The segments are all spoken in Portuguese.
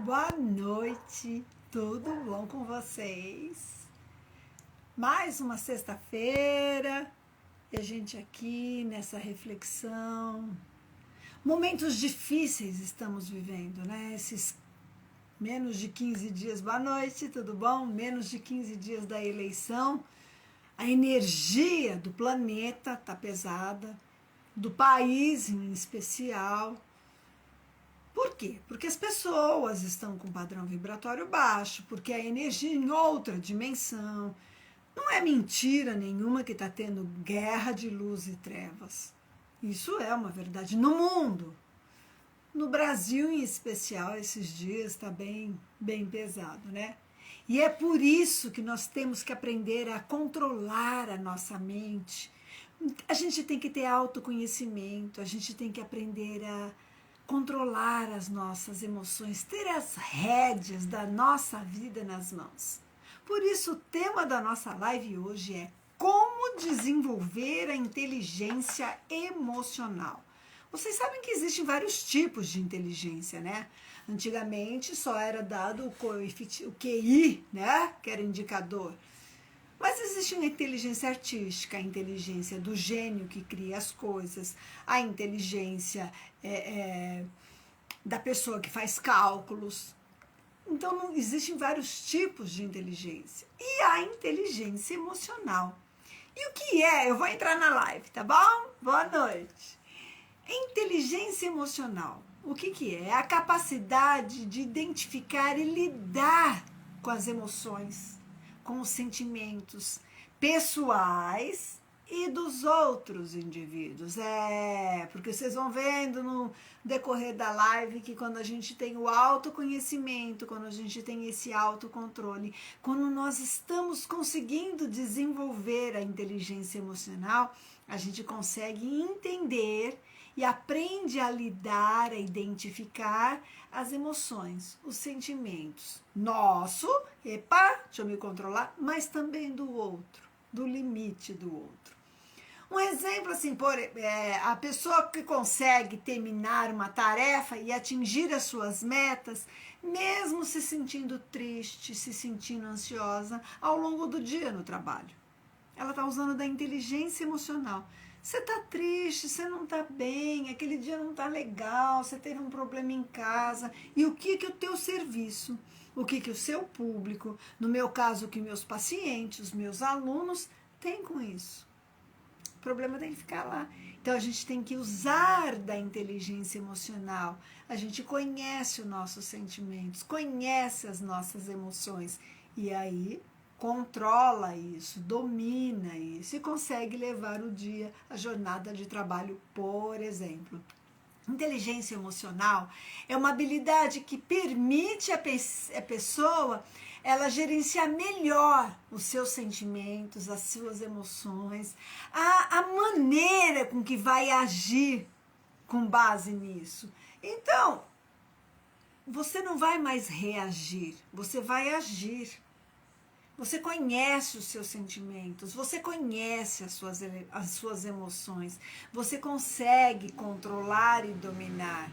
Boa noite, tudo bom com vocês? Mais uma sexta-feira e a gente aqui nessa reflexão. Momentos difíceis estamos vivendo, né? Esses menos de 15 dias, boa noite, tudo bom? Menos de 15 dias da eleição. A energia do planeta tá pesada, do país em especial. Por quê? Porque as pessoas estão com padrão vibratório baixo, porque a energia em outra dimensão. Não é mentira nenhuma que está tendo guerra de luz e trevas. Isso é uma verdade no mundo. No Brasil, em especial, esses dias está bem pesado, né? E é por isso que nós temos que aprender a controlar a nossa mente. A gente tem que ter autoconhecimento, a gente tem que aprender a controlar as nossas emoções, ter as rédeas da nossa vida nas mãos. Por isso, o tema da nossa live hoje é como desenvolver a inteligência emocional. Vocês sabem que existem vários tipos de inteligência, né? Antigamente só era dado o QI, né? Que era indicador. Mas existe uma inteligência artística, a inteligência do gênio que cria as coisas, a inteligência da pessoa que faz cálculos. Então, existem vários tipos de inteligência. E a inteligência emocional. E o que é? Eu vou entrar na live, tá bom? Boa noite. Inteligência emocional. O que é? É a capacidade de identificar e lidar com as emoções, com os sentimentos pessoais e dos outros indivíduos. Porque vocês vão vendo no decorrer da live que quando a gente tem o autoconhecimento, quando a gente tem esse autocontrole, quando nós estamos conseguindo desenvolver a inteligência emocional, a gente consegue entender e aprende a lidar, a identificar as emoções, os sentimentos. Nosso, deixa eu me controlar, mas também do outro, do limite do outro. Um exemplo assim, a pessoa que consegue terminar uma tarefa e atingir as suas metas, mesmo se sentindo triste, se sentindo ansiosa ao longo do dia no trabalho. Ela está usando da inteligência emocional. Você está triste, você não está bem, aquele dia não está legal, você teve um problema em casa. E o que o teu serviço, o que o seu público, no meu caso, o que meus pacientes, os meus alunos, têm com isso? O problema tem que ficar lá. Então, a gente tem que usar da inteligência emocional. A gente conhece os nossos sentimentos, conhece as nossas emoções. E aí controla isso, domina isso e consegue levar o dia, a jornada de trabalho, por exemplo. Inteligência emocional é uma habilidade que permite a pessoa ela gerenciar melhor os seus sentimentos, as suas emoções, a maneira com que vai agir com base nisso. Então, você não vai mais reagir, você vai agir. Você conhece os seus sentimentos, você conhece as suas emoções, você consegue controlar e dominar.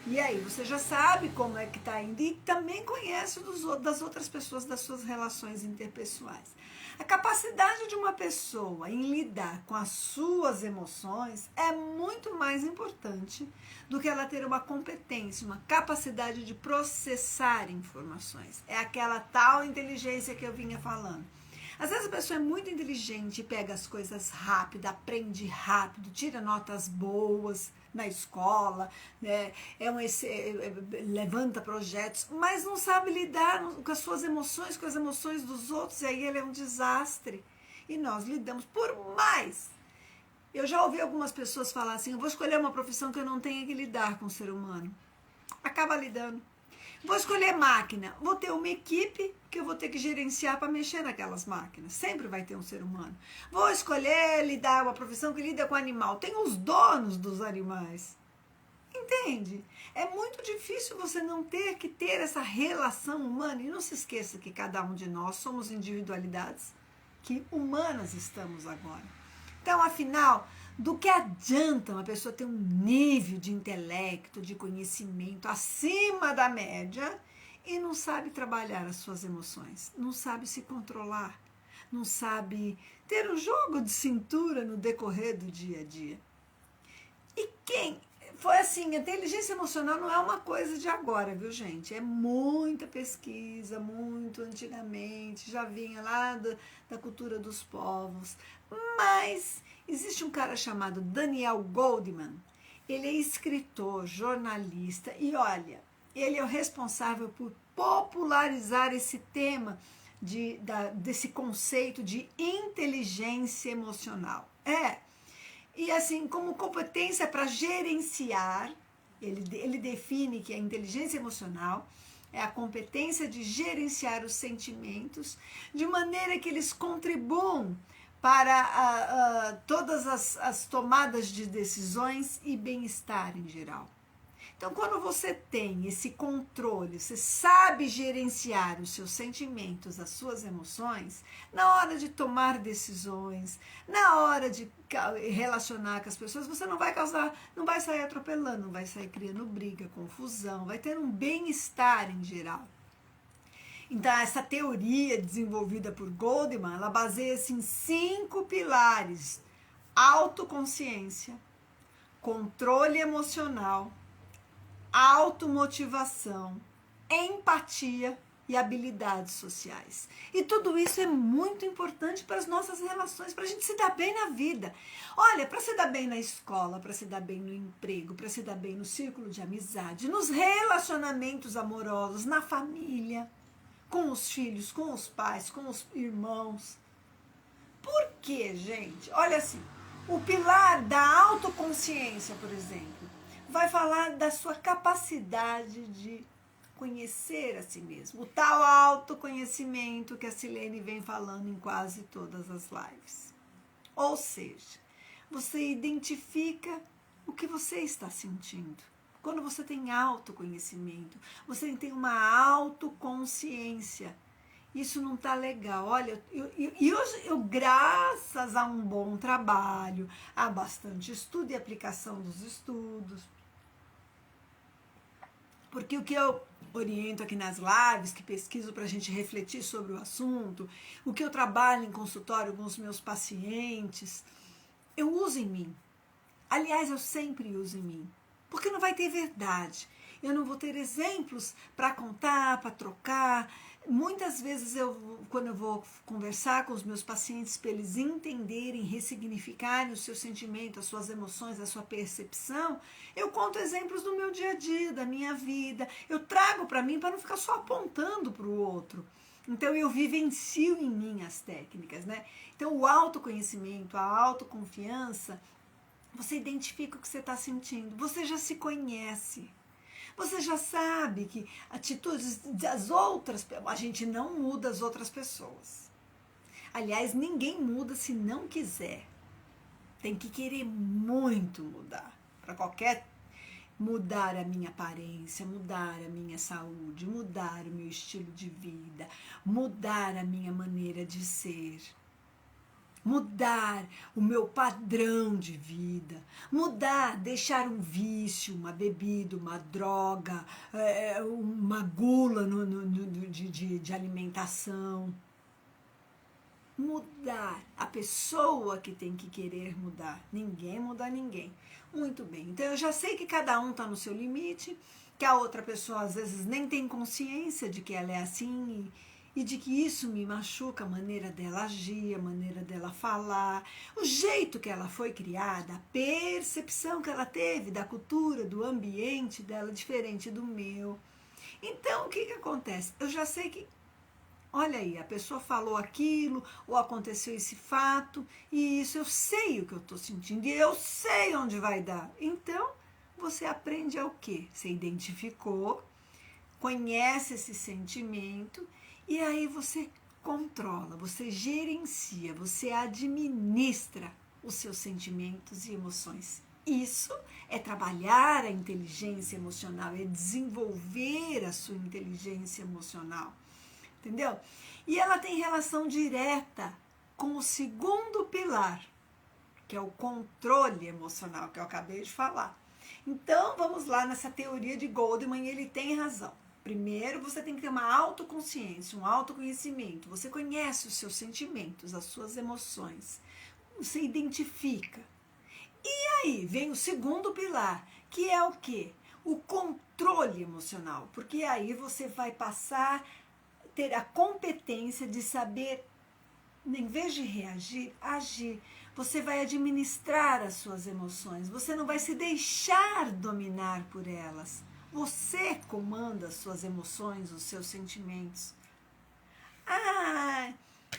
E aí, você já sabe como é que está indo e também conhece das outras pessoas, das suas relações interpessoais. A capacidade de uma pessoa em lidar com as suas emoções é muito mais importante do que ela ter uma competência, uma capacidade de processar informações. É aquela tal inteligência que eu vinha falando. Às vezes a pessoa é muito inteligente, pega as coisas rápido, aprende rápido, tira notas boas na escola, né? Levanta projetos, mas não sabe lidar com as suas emoções, com as emoções dos outros, e aí ele é um desastre. E nós lidamos por mais. Eu já ouvi algumas pessoas falar assim, eu vou escolher uma profissão que eu não tenha que lidar com o ser humano. Acaba lidando. Vou escolher máquina, vou ter uma equipe que eu vou ter que gerenciar para mexer naquelas máquinas. Sempre vai ter um ser humano. Vou escolher lidar uma profissão que lida com animal. Tem os donos dos animais. Entende? É muito difícil você não ter que ter essa relação humana. E não se esqueça que cada um de nós somos individualidades que humanas estamos agora. Então, afinal, do que adianta uma pessoa ter um nível de intelecto, de conhecimento acima da média e não sabe trabalhar as suas emoções, não sabe se controlar, não sabe ter um jogo de cintura no decorrer do dia a dia. E quem foi assim, a inteligência emocional não é uma coisa de agora, viu, gente? É muita pesquisa, muito antigamente, já vinha lá da cultura dos povos. Mas existe um cara chamado Daniel Goleman. Ele é escritor, jornalista e olha, ele é o responsável por popularizar esse tema desse conceito de inteligência emocional. E assim, como competência para gerenciar, ele define que a inteligência emocional é a competência de gerenciar os sentimentos de maneira que eles contribuam para todas as tomadas de decisões e bem-estar em geral. Então, quando você tem esse controle, você sabe gerenciar os seus sentimentos, as suas emoções, na hora de tomar decisões, na hora de relacionar com as pessoas, você não vai sair atropelando, não vai sair criando briga, confusão, vai ter um bem-estar em geral. Então, essa teoria desenvolvida por Goleman, ela baseia-se em 5 pilares: autoconsciência, controle emocional, automotivação, empatia e habilidades sociais. E tudo isso é muito importante para as nossas relações, para a gente se dar bem na vida. Olha, para se dar bem na escola, para se dar bem no emprego, para se dar bem no círculo de amizade, nos relacionamentos amorosos, na família, com os filhos, com os pais, com os irmãos. Por quê, gente? Olha assim, o pilar da autoconsciência, por exemplo, vai falar da sua capacidade de conhecer a si mesmo. O tal autoconhecimento que a Silene vem falando em quase todas as lives. Ou seja, você identifica o que você está sentindo. Quando você tem autoconhecimento, você tem uma autoconsciência. Isso não está legal. Olha, eu, graças a um bom trabalho, a bastante estudo e aplicação dos estudos, porque o que eu oriento aqui nas lives, que pesquiso para a gente refletir sobre o assunto, o que eu trabalho em consultório com os meus pacientes, eu uso em mim. Aliás, eu sempre uso em mim, porque não vai ter verdade. Eu não vou ter exemplos para contar, para trocar. Muitas vezes, quando eu vou conversar com os meus pacientes para eles entenderem, ressignificarem o seu sentimento, as suas emoções, a sua percepção, eu conto exemplos do meu dia a dia, da minha vida. Eu trago para mim para não ficar só apontando para o outro. Então, eu vivencio em mim as técnicas, né? Então, o autoconhecimento, a autoconfiança, você identifica o que você está sentindo, você já se conhece. Você já sabe que atitudes das outras, a gente não muda as outras pessoas. Aliás, ninguém muda se não quiser. Tem que querer muito mudar. Para mudar a minha aparência, mudar a minha saúde, mudar o meu estilo de vida, mudar a minha maneira de ser. Mudar o meu padrão de vida, mudar, deixar um vício, uma bebida, uma droga, uma gula de alimentação. Mudar, a pessoa que tem que querer mudar, ninguém muda ninguém. Muito bem, então eu já sei que cada um está no seu limite, que a outra pessoa às vezes nem tem consciência de que ela é assim e de que isso me machuca, a maneira dela agir, a maneira dela falar, o jeito que ela foi criada, a percepção que ela teve da cultura, do ambiente dela, diferente do meu. Então, o que acontece? Eu já sei que, olha aí, a pessoa falou aquilo, ou aconteceu esse fato, e isso eu sei o que eu estou sentindo, e eu sei onde vai dar. Então, você aprende ao quê? Você identificou, conhece esse sentimento, e aí você controla, você gerencia, você administra os seus sentimentos e emoções. Isso é trabalhar a inteligência emocional, é desenvolver a sua inteligência emocional, entendeu? E ela tem relação direta com o segundo pilar, que é o controle emocional, que eu acabei de falar. Então, vamos lá nessa teoria de Goleman, e ele tem razão. Primeiro, você tem que ter uma autoconsciência, um autoconhecimento. Você conhece os seus sentimentos, as suas emoções. Você identifica. E aí vem o segundo pilar, que é o quê? O controle emocional. Porque aí você vai passar a ter a competência de saber, em vez de reagir, agir. Você vai administrar as suas emoções. Você não vai se deixar dominar por elas. Você comanda as suas emoções, os seus sentimentos. Ah,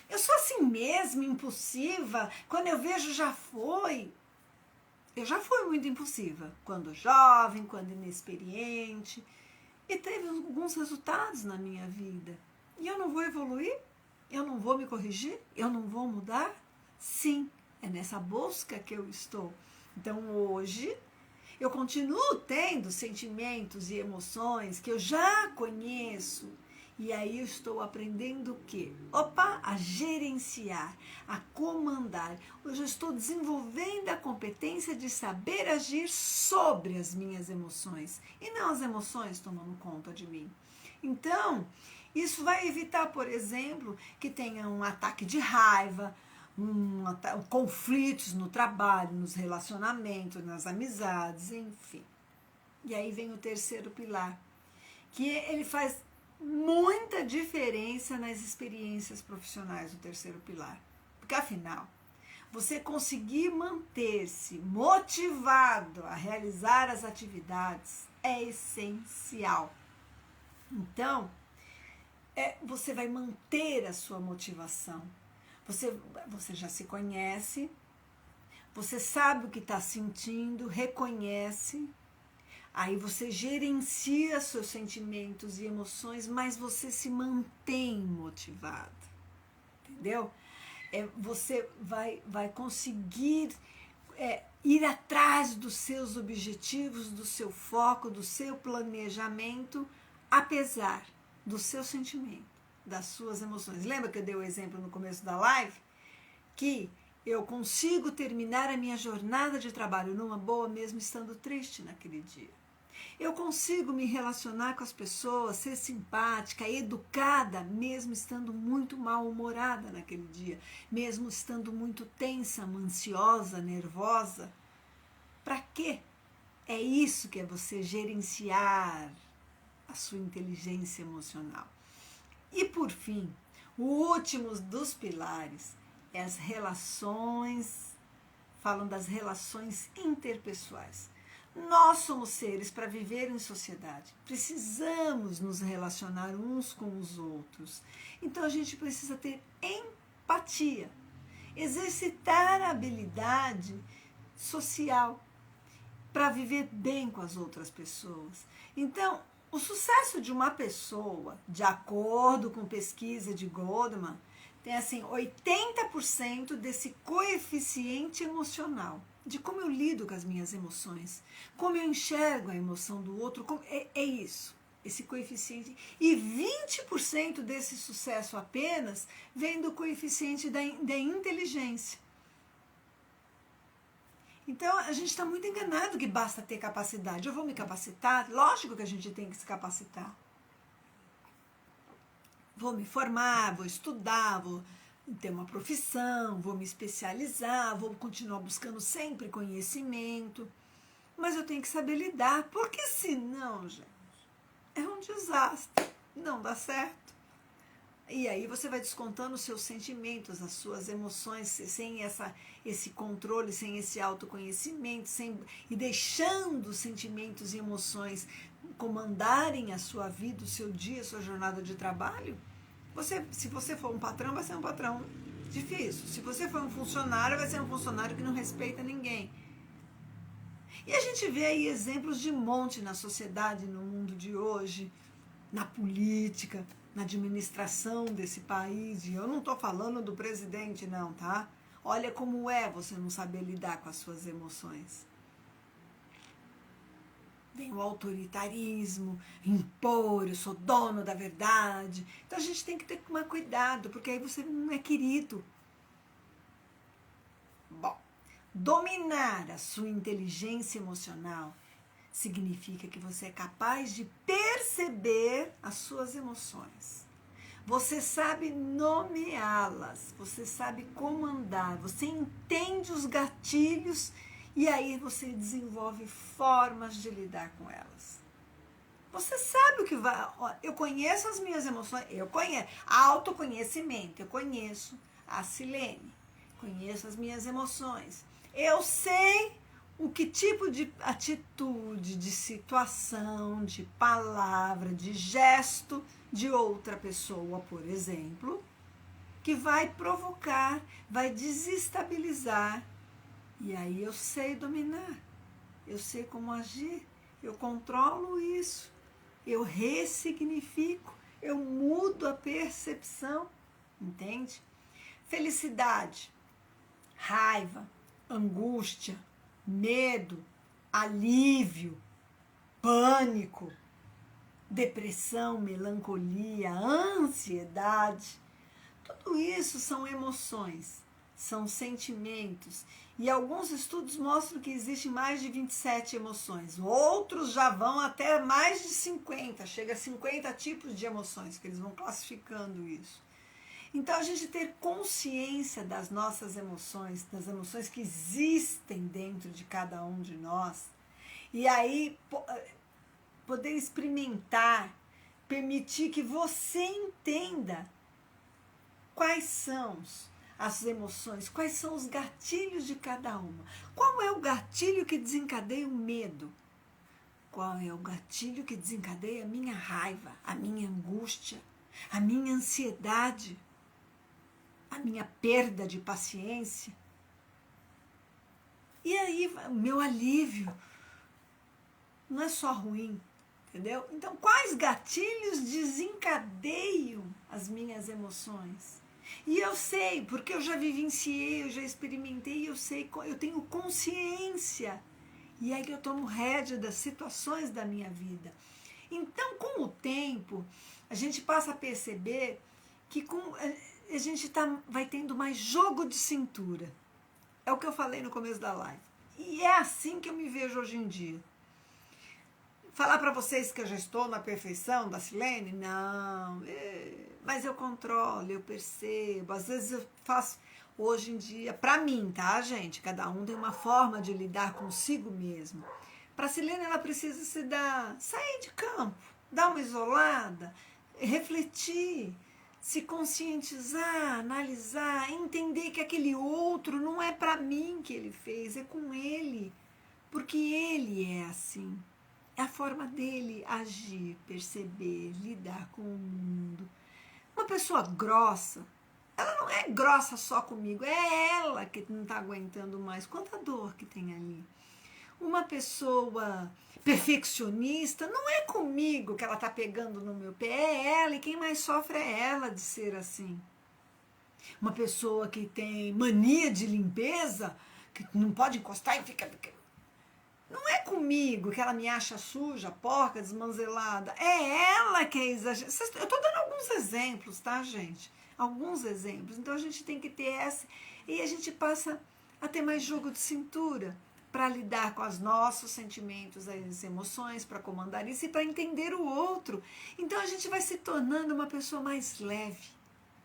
eu sou assim mesmo, impulsiva. Quando eu vejo, já foi. Eu já fui muito impulsiva. Quando jovem, quando inexperiente. E teve alguns resultados na minha vida. E eu não vou evoluir? Eu não vou me corrigir? Eu não vou mudar? Sim, é nessa busca que eu estou. Então hoje eu continuo tendo sentimentos e emoções que eu já conheço. E aí eu estou aprendendo o quê? Opa, a gerenciar, a comandar. Hoje eu estou desenvolvendo a competência de saber agir sobre as minhas emoções. E não as emoções tomando conta de mim. Então, isso vai evitar, por exemplo, que tenha um ataque de raiva, conflitos no trabalho, nos relacionamentos, nas amizades, enfim. E aí vem o terceiro pilar, que ele faz muita diferença nas experiências profissionais, o terceiro pilar. Porque, afinal, você conseguir manter-se motivado a realizar as atividades é essencial. Então, você vai manter a sua motivação. Você já se conhece, você sabe o que está sentindo, reconhece, aí você gerencia seus sentimentos e emoções, mas você se mantém motivado, entendeu? Você vai conseguir ir atrás dos seus objetivos, do seu foco, do seu planejamento, apesar do seu sentimento, das suas emoções. Lembra que eu dei o exemplo no começo da live? Que eu consigo terminar a minha jornada de trabalho numa boa mesmo estando triste naquele dia. Eu consigo me relacionar com as pessoas, ser simpática, educada, mesmo estando muito mal-humorada naquele dia, mesmo estando muito tensa, ansiosa, nervosa. Para quê? É isso que é você gerenciar a sua inteligência emocional. E por fim, o último dos pilares é as relações, falam das relações interpessoais. Nós somos seres para viver em sociedade. Precisamos nos relacionar uns com os outros. Então a gente precisa ter empatia, exercitar a habilidade social para viver bem com as outras pessoas. Então, o sucesso de uma pessoa, de acordo com pesquisa de Goldman, tem assim 80% desse coeficiente emocional, de como eu lido com as minhas emoções, como eu enxergo a emoção do outro, é isso, esse coeficiente. E 20% desse sucesso apenas vem do coeficiente da inteligência. Então, a gente está muito enganado que basta ter capacidade. Eu vou me capacitar? Lógico que a gente tem que se capacitar. Vou me formar, vou estudar, vou ter uma profissão, vou me especializar, vou continuar buscando sempre conhecimento. Mas eu tenho que saber lidar, porque senão, gente, é um desastre. Não dá certo. E aí você vai descontando os seus sentimentos, as suas emoções, sem esse controle, sem esse autoconhecimento, e deixando sentimentos e emoções comandarem a sua vida, o seu dia, a sua jornada de trabalho. Se você for um patrão, vai ser um patrão difícil. Se você for um funcionário, vai ser um funcionário que não respeita ninguém. E a gente vê aí exemplos de monte na sociedade, no mundo de hoje, na política, na administração desse país. E eu não estou falando do presidente, não, tá? Olha como é você não saber lidar com as suas emoções. Vem o autoritarismo, impor, eu sou dono da verdade. Então a gente tem que ter mais cuidado, porque aí você não é querido. Bom, dominar a sua inteligência emocional significa que você é capaz de perceber as suas emoções. Você sabe nomeá-las, você sabe comandar, você entende os gatilhos e aí você desenvolve formas de lidar com elas. Você sabe o que vai. Eu conheço as minhas emoções, eu conheço. Autoconhecimento, eu conheço a Silene, conheço as minhas emoções. Eu sei o que tipo de atitude, de situação, de palavra, de gesto de outra pessoa, por exemplo, que vai provocar, vai desestabilizar. E aí eu sei dominar, eu sei como agir, eu controlo isso, eu ressignifico, eu mudo a percepção, entende? Felicidade, raiva, angústia, medo, alívio, pânico, depressão, melancolia, ansiedade. Tudo isso são emoções, são sentimentos. E alguns estudos mostram que existem mais de 27 emoções. Outros já vão até mais de 50, chega a 50 tipos de emoções, que eles vão classificando isso. Então, a gente ter consciência das nossas emoções, das emoções que existem dentro de cada um de nós, e aí poder experimentar, permitir que você entenda quais são as emoções, quais são os gatilhos de cada uma. Qual é o gatilho que desencadeia o medo? Qual é o gatilho que desencadeia a minha raiva, a minha angústia, a minha ansiedade, a minha perda de paciência? E aí, o meu alívio não é só ruim, entendeu? Então, quais gatilhos desencadeiam as minhas emoções? E eu sei, porque eu já vivenciei, eu já experimentei, eu sei, eu tenho consciência. E aí que eu tomo rédea das situações da minha vida. Então, com o tempo, a gente passa a perceber que a gente vai tendo mais jogo de cintura. É o que eu falei no começo da live. E é assim que eu me vejo hoje em dia. Falar para vocês que eu já estou na perfeição da Silene? Não. Mas eu controlo, eu percebo. Às vezes eu faço, hoje em dia, para mim, tá, gente? Cada um tem uma forma de lidar consigo mesmo. Para a Silene, ela precisa sair de campo, dar uma isolada, refletir, se conscientizar, analisar, entender que aquele outro não é para mim que ele fez, é com ele. Porque ele é assim. É a forma dele agir, perceber, lidar com o mundo. Uma pessoa grossa, ela não é grossa só comigo, é ela que não está aguentando mais. Quanta dor que tem ali. Uma pessoa perfeccionista, não é comigo que ela está pegando no meu pé, é ela, e quem mais sofre é ela de ser assim. Uma pessoa que tem mania de limpeza, que não pode encostar e fica... Não é comigo que ela me acha suja, porca, desmanzelada. É ela que é exagerada. Eu estou dando alguns exemplos, tá, gente? Alguns exemplos. Então, a gente tem que ter essa... E a gente passa a ter mais jogo de cintura para lidar com os nossos sentimentos, as emoções, para comandar isso e para entender o outro. Então, a gente vai se tornando uma pessoa mais leve,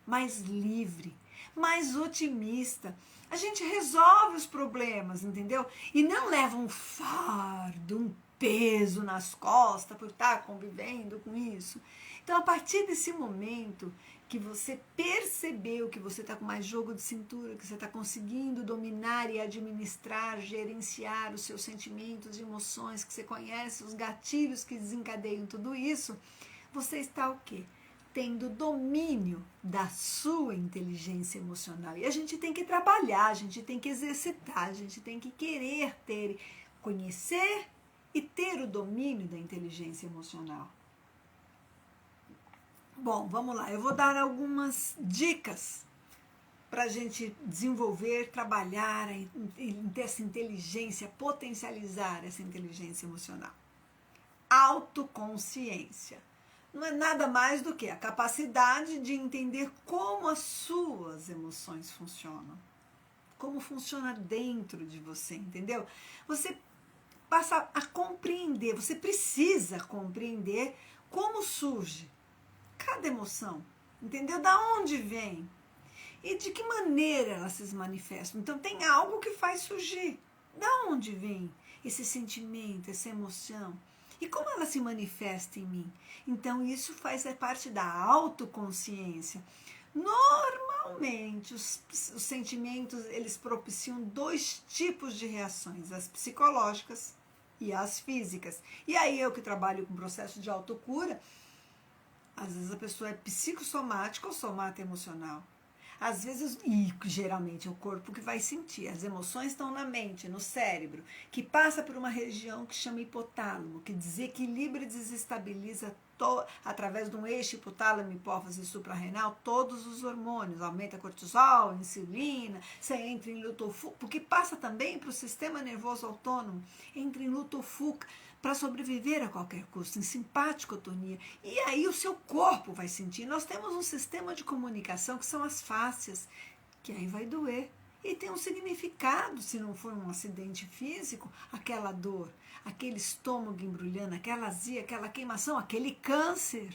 mais livre, mais otimista. A gente resolve os problemas, entendeu? E não leva um fardo, um peso nas costas por estar convivendo com isso. Então, a partir desse momento que você percebeu que você está com mais jogo de cintura, que você está conseguindo dominar e administrar, gerenciar os seus sentimentos e emoções, que você conhece os gatilhos que desencadeiam tudo isso, você está o quê? Tendo domínio da sua inteligência emocional. E a gente tem que trabalhar, a gente tem que exercitar, a gente tem que querer ter, conhecer e ter o domínio da inteligência emocional. Bom, vamos lá. Eu vou dar algumas dicas para a gente desenvolver, trabalhar, ter essa inteligência, potencializar essa inteligência emocional. Autoconsciência. Não é nada mais do que a capacidade de entender como as suas emoções funcionam. Como funciona dentro de você, entendeu? Você passa a compreender, você precisa compreender como surge cada emoção, entendeu? Da onde vem e de que maneira elas se manifestam. Então tem algo que faz surgir. Da onde vem esse sentimento, essa emoção? E como ela se manifesta em mim? Então isso faz parte da autoconsciência. Normalmente os sentimentos eles propiciam dois tipos de reações, as psicológicas e as físicas. E aí eu que trabalho com processo de autocura, às vezes a pessoa é psicossomática ou somatoemocional. Às vezes, e geralmente é o corpo que vai sentir. As emoções estão na mente, no cérebro, que passa por uma região que chama hipotálamo, que desequilibra e desestabiliza através de um eixo hipotálamo, hipófise e suprarrenal, todos os hormônios. Aumenta cortisol, insulina, você entra em luto ou fuga, porque passa também para o sistema nervoso autônomo, entra em luto ou fuga, para sobreviver a qualquer custo, em simpaticotonia. E aí o seu corpo vai sentir. Nós temos um sistema de comunicação que são as fáscias, que aí vai doer. E tem um significado, se não for um acidente físico, aquela dor, aquele estômago embrulhando, aquela azia, aquela queimação, aquele câncer.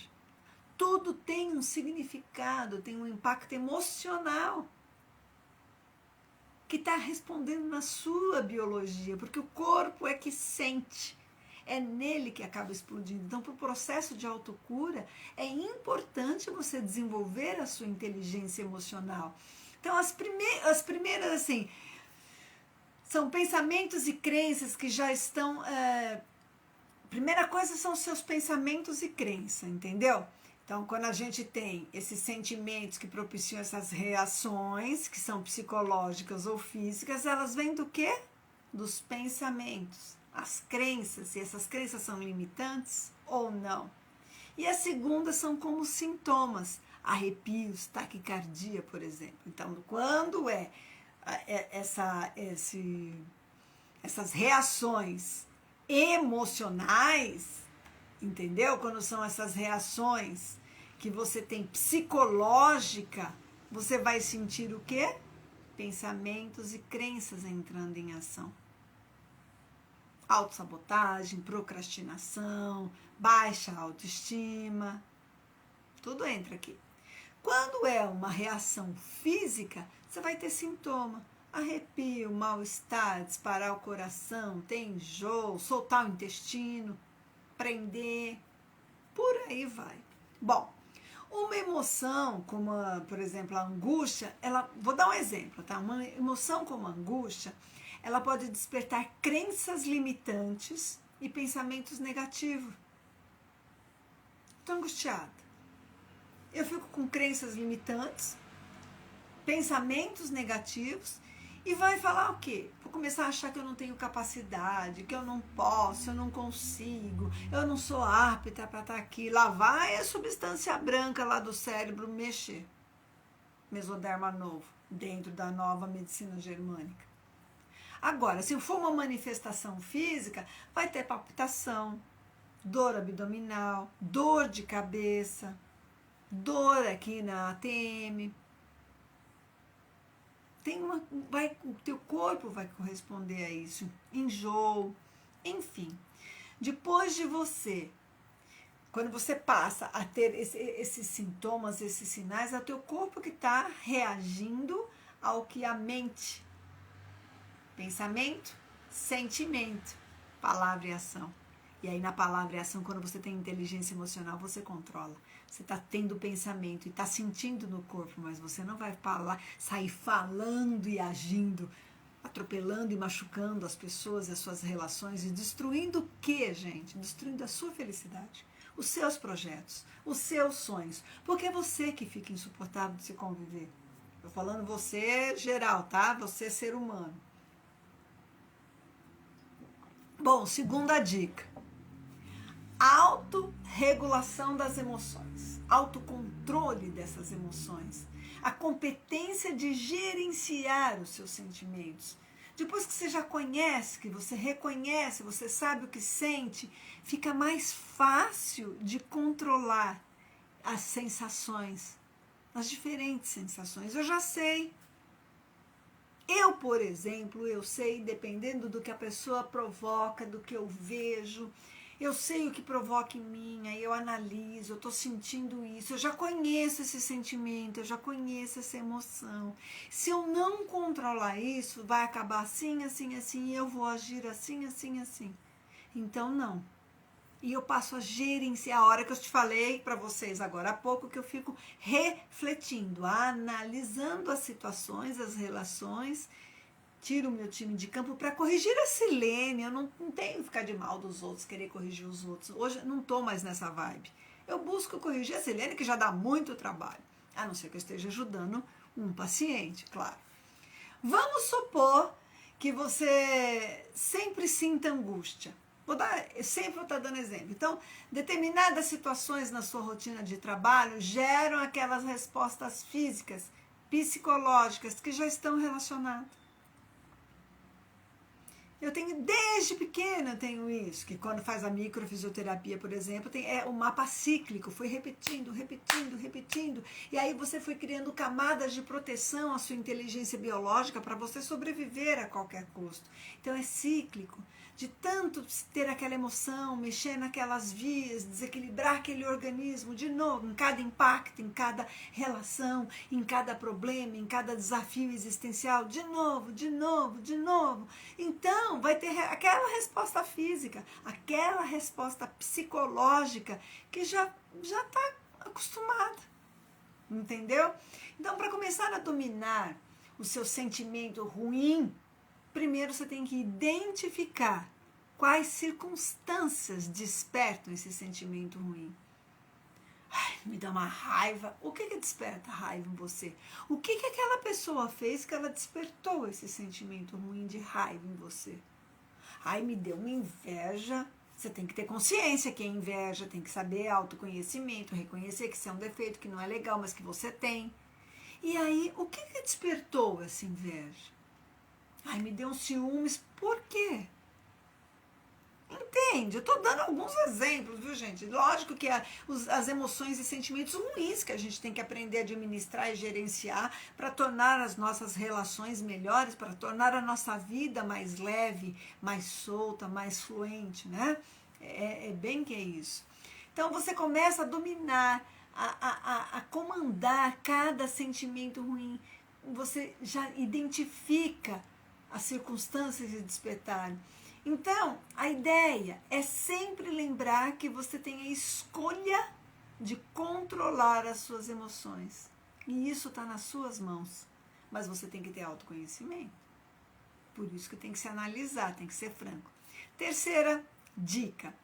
Tudo tem um significado, tem um impacto emocional que está respondendo na sua biologia, porque o corpo é que sente. É nele que acaba explodindo. Então, para o processo de autocura, é importante você desenvolver a sua inteligência emocional. Então, as primeiras, assim, são pensamentos e crenças que já estão... primeira coisa são os seus pensamentos e crenças, entendeu? Então, quando a gente tem esses sentimentos que propiciam essas reações, que são psicológicas ou físicas, elas vêm do quê? Dos pensamentos. As crenças, se essas crenças são limitantes ou não. E a segunda são como sintomas, arrepios, taquicardia, por exemplo. Então, quando essas reações emocionais, entendeu? Quando são essas reações que você tem psicológica, você vai sentir o quê? Pensamentos e crenças entrando em ação. Autossabotagem, procrastinação, baixa autoestima, tudo entra aqui. Quando é uma reação física, você vai ter sintoma, arrepio, mal-estar, disparar o coração, ter enjoo, soltar o intestino, prender, por aí vai. Bom, uma emoção como, por exemplo, a angústia, vou dar um exemplo, tá? Uma emoção como a angústia, ela pode despertar crenças limitantes e pensamentos negativos. Estou angustiada. Eu fico com crenças limitantes, pensamentos negativos e vai falar o quê? Vou começar a achar que eu não tenho capacidade, que eu não posso, eu não consigo, eu não sou apta para estar aqui. Lá vai a substância branca lá do cérebro mexer. Mesoderma novo, dentro da nova medicina germânica. Agora, se for uma manifestação física, vai ter palpitação, dor abdominal, dor de cabeça, dor aqui na ATM. O teu corpo vai corresponder a isso, enjoo, enfim. Depois de você, quando você passa a ter esses sintomas, esses sinais, é o teu corpo que está reagindo ao que a mente, pensamento, sentimento, palavra e ação. E aí na palavra e ação, quando você tem inteligência emocional, você controla. Você está tendo pensamento e está sentindo no corpo, mas você não vai sair falando e agindo, atropelando e machucando as pessoas e as suas relações e destruindo o quê, gente? Destruindo a sua felicidade, os seus projetos, os seus sonhos. Porque é você que fica insuportável de se conviver. Estou falando você geral, tá? Você ser humano. Bom, segunda dica. Autorregulação das emoções. Autocontrole dessas emoções. A competência de gerenciar os seus sentimentos. Depois que você já conhece, que você reconhece, você sabe o que sente, fica mais fácil de controlar as sensações, as diferentes sensações. Eu já sei. Eu, por exemplo, eu sei, dependendo do que a pessoa provoca, do que eu vejo, eu sei o que provoca em mim, aí eu analiso, eu estou sentindo isso, eu já conheço esse sentimento, eu já conheço essa emoção. Se eu não controlar isso, vai acabar assim, assim, assim, e eu vou agir assim, assim, assim. Então, não. E eu passo a gerenciar, a hora que eu te falei para vocês agora há pouco, que eu fico refletindo, analisando as situações, as relações, tiro o meu time de campo para corrigir a Silene. Eu não tenho que ficar de mal dos outros, querer corrigir os outros. Hoje eu não estou mais nessa vibe. Eu busco corrigir a Silene, que já dá muito trabalho, a não ser que eu esteja ajudando um paciente, claro. Vamos supor que você sempre sinta angústia. Sempre vou estar dando exemplo. Então, determinadas situações na sua rotina de trabalho geram aquelas respostas físicas, psicológicas, que já estão relacionadas. Eu tenho, desde pequena eu tenho isso, que quando faz a microfisioterapia, por exemplo, é o mapa cíclico, foi repetindo, repetindo, repetindo, e aí você foi criando camadas de proteção à sua inteligência biológica para você sobreviver a qualquer custo. Então é cíclico, de tanto ter aquela emoção, mexer naquelas vias, desequilibrar aquele organismo, de novo, em cada impacto, em cada relação, em cada problema, em cada desafio existencial, de novo, de novo, de novo. Então, vai ter aquela resposta física, aquela resposta psicológica que já está acostumada, entendeu? Então, para começar a dominar o seu sentimento ruim, primeiro você tem que identificar quais circunstâncias despertam esse sentimento ruim. Ai, me dá uma raiva. O que desperta raiva em você? O que aquela pessoa fez que ela despertou esse sentimento ruim de raiva em você? Ai, me deu uma inveja. Você tem que ter consciência que é inveja, tem que saber autoconhecimento, reconhecer que isso é um defeito, que não é legal, mas que você tem. E aí, o que despertou essa inveja? Ai, me deu um ciúmes. Por quê? Entende? Eu estou dando alguns exemplos, viu, gente? Lógico que as emoções e sentimentos ruins que a gente tem que aprender a administrar e gerenciar para tornar as nossas relações melhores, para tornar a nossa vida mais leve, mais solta, mais fluente, né? É bem que é isso. Então, você começa a dominar, a comandar cada sentimento ruim. Você já identifica as circunstâncias de despertar. Então, a ideia é sempre lembrar que você tem a escolha de controlar as suas emoções. E isso está nas suas mãos. Mas você tem que ter autoconhecimento. Por isso que tem que se analisar, tem que ser franco. Terceira dica: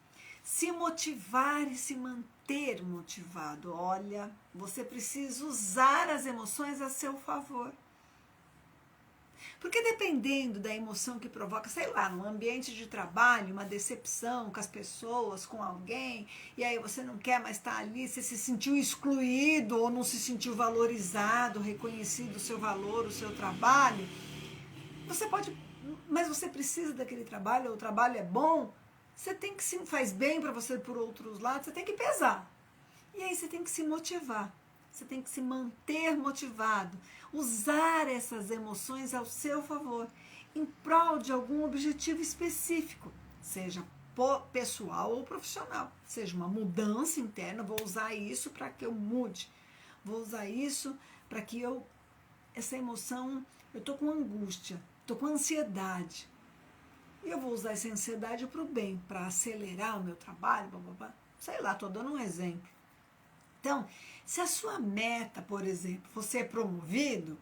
se motivar e se manter motivado. Olha, você precisa usar as emoções a seu favor. Porque dependendo da emoção que provoca, sei lá, num ambiente de trabalho, uma decepção com as pessoas, com alguém, e aí você não quer mais estar ali, você se sentiu excluído ou não se sentiu valorizado, reconhecido o seu valor, o seu trabalho, você pode, mas você precisa daquele trabalho, o trabalho é bom, você tem que se faz bem para você por outros lados, você tem que pesar. E aí você tem que se motivar. Você tem que se manter motivado, usar essas emoções ao seu favor, em prol de algum objetivo específico, seja pessoal ou profissional, seja uma mudança interna, vou usar isso para que eu mude, vou usar isso para que essa emoção, eu estou com angústia, estou com ansiedade, e eu vou usar essa ansiedade para o bem, para acelerar o meu trabalho, blá, blá, blá. Sei lá, estou dando um exemplo. Então, se a sua meta, por exemplo, você é promovido,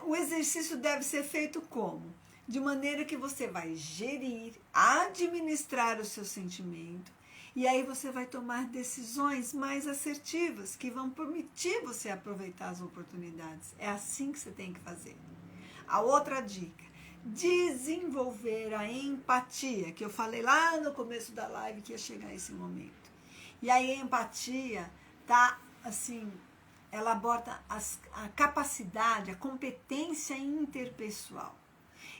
o exercício deve ser feito como? De maneira que você vai gerir, administrar o seu sentimento, e aí você vai tomar decisões mais assertivas, que vão permitir você aproveitar as oportunidades. É assim que você tem que fazer. A outra dica: desenvolver a empatia, que eu falei lá no começo da live que ia chegar esse momento. E aí a empatia tá, assim, ela aborda a capacidade, a competência interpessoal.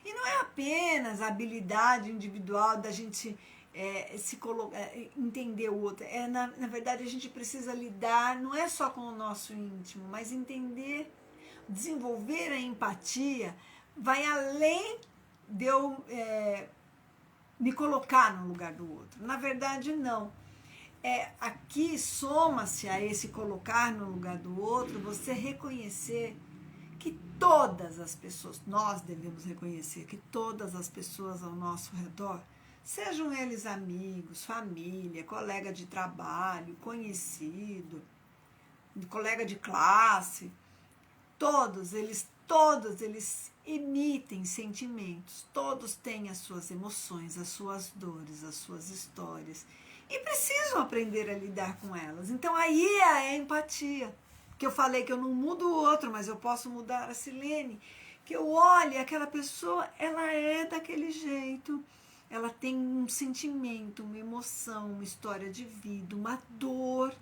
E não é apenas a habilidade individual da gente entender o outro. Na verdade, a gente precisa lidar, não é só com o nosso íntimo, mas entender, desenvolver a empatia vai além de eu me colocar no lugar do outro. Na verdade, não. Aqui soma-se a esse colocar no lugar do outro, você reconhecer que todas as pessoas, nós devemos reconhecer que todas as pessoas ao nosso redor, sejam eles amigos, família, colega de trabalho, conhecido, colega de classe, todos eles emitem sentimentos, todos têm as suas emoções, as suas dores, as suas histórias e precisam aprender a lidar com elas. Então aí é a empatia, que eu falei que eu não mudo o outro, mas eu posso mudar a Silene, que eu olhe aquela pessoa, ela é daquele jeito, ela tem um sentimento, uma emoção, uma história de vida, uma dor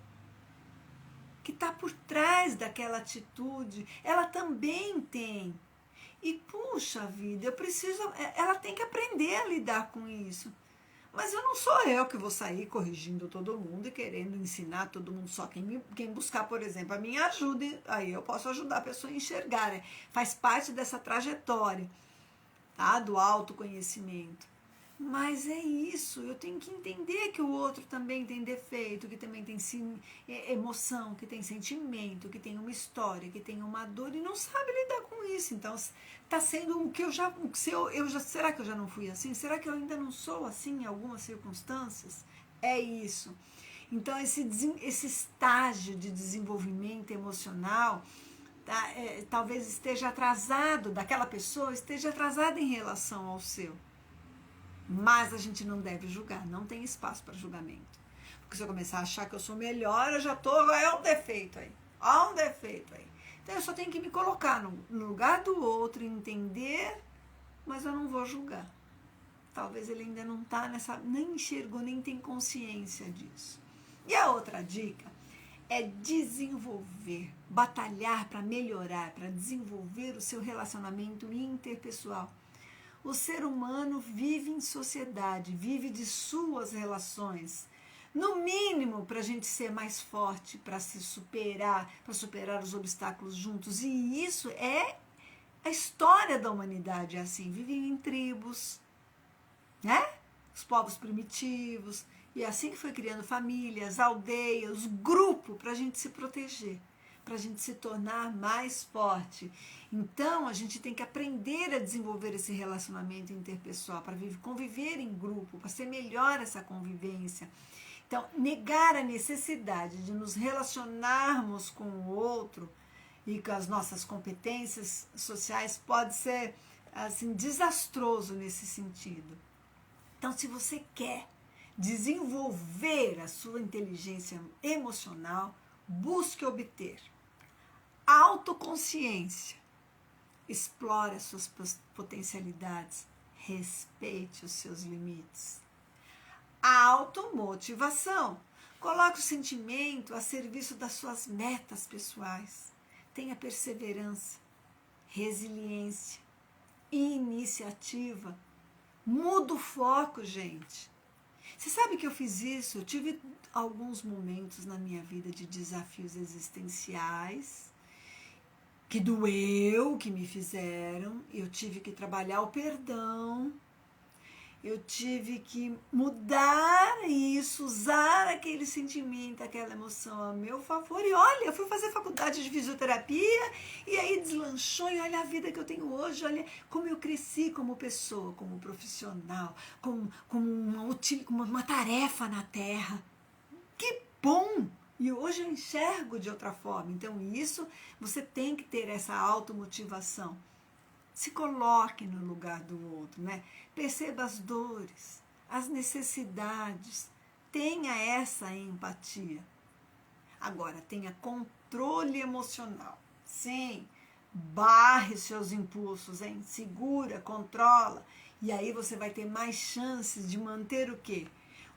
que está por trás daquela atitude, ela também tem. E puxa vida, ela tem que aprender a lidar com isso. Mas eu não sou eu que vou sair corrigindo todo mundo e querendo ensinar todo mundo, só quem buscar, por exemplo, a minha ajuda, aí eu posso ajudar a pessoa a enxergar, né? Faz parte dessa trajetória, tá? Do autoconhecimento. Mas é isso, eu tenho que entender que o outro também tem defeito, que também tem emoção, que tem sentimento, que tem uma história, que tem uma dor e não sabe lidar com isso. Então, está sendo o que será que eu já não fui assim? Será que eu ainda não sou assim em algumas circunstâncias? É isso. Então, esse estágio de desenvolvimento emocional talvez esteja atrasado, daquela pessoa esteja atrasado em relação ao seu. Mas a gente não deve julgar, não tem espaço para julgamento. Porque se eu começar a achar que eu sou melhor, eu já é um defeito aí. Há um defeito aí. Então eu só tenho que me colocar no lugar do outro, entender, mas eu não vou julgar. Talvez ele ainda não está nem enxergou, nem tem consciência disso. E a outra dica é desenvolver, batalhar para melhorar, para desenvolver o seu relacionamento interpessoal. O ser humano vive em sociedade, vive de suas relações. No mínimo, para a gente ser mais forte, para se superar, para superar os obstáculos juntos. E isso é a história da humanidade, é assim. Vivem em tribos, né? Os povos primitivos. E é assim que foi criando famílias, aldeias, grupo, para a gente se proteger, para a gente se tornar mais forte. Então, a gente tem que aprender a desenvolver esse relacionamento interpessoal, para conviver em grupo, para ser melhor essa convivência. Então, negar a necessidade de nos relacionarmos com o outro e com as nossas competências sociais pode ser assim, desastroso nesse sentido. Então, se você quer desenvolver a sua inteligência emocional, busque obter autoconsciência, explore as suas potencialidades, respeite os seus limites. Automotivação, coloque o sentimento a serviço das suas metas pessoais. Tenha perseverança, resiliência, iniciativa. Muda o foco, gente. Você sabe que eu fiz isso? Eu tive alguns momentos na minha vida de desafios existenciais, que doeu, que me fizeram. Eu tive que trabalhar o perdão. Eu tive que mudar isso, usar aquele sentimento, aquela emoção a meu favor. E olha, eu fui fazer faculdade de fisioterapia e aí deslanchou. E olha a vida que eu tenho hoje, olha como eu cresci como pessoa, como profissional, como uma tarefa na Terra. Que bom! E hoje eu enxergo de outra forma. Então isso, você tem que ter essa automotivação. Se coloque no lugar do outro, né? Perceba as dores, as necessidades. Tenha essa empatia. Agora, tenha controle emocional. Sim, barre seus impulsos, hein? Segura, controla. E aí você vai ter mais chances de manter o quê?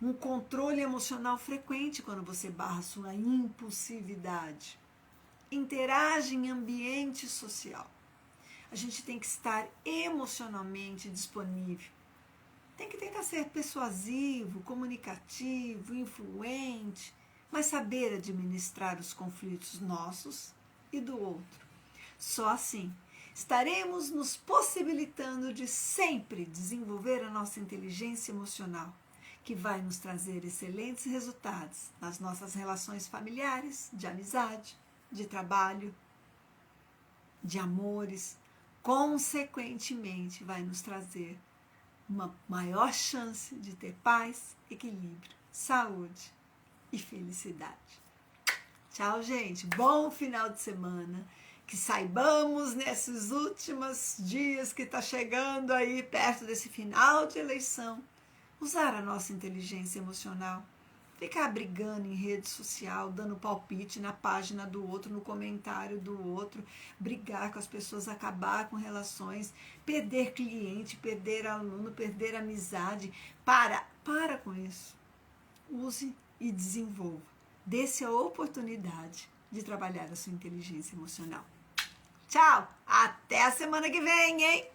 Um controle emocional frequente quando você barra sua impulsividade. Interage em ambiente social. A gente tem que estar emocionalmente disponível. Tem que tentar ser persuasivo, comunicativo, influente, mas saber administrar os conflitos nossos e do outro. Só assim, estaremos nos possibilitando de sempre desenvolver a nossa inteligência emocional, que vai nos trazer excelentes resultados nas nossas relações familiares, de amizade, de trabalho, de amores. Consequentemente, vai nos trazer uma maior chance de ter paz, equilíbrio, saúde e felicidade. Tchau, gente. Bom final de semana. Que saibamos nesses últimos dias que está chegando aí, perto desse final de eleição, usar a nossa inteligência emocional. Ficar brigando em rede social, dando palpite na página do outro, no comentário do outro, brigar com as pessoas, acabar com relações, perder cliente, perder aluno, perder amizade. Para com isso. Use e desenvolva. Dê-se a oportunidade de trabalhar a sua inteligência emocional. Tchau! Até a semana que vem, hein?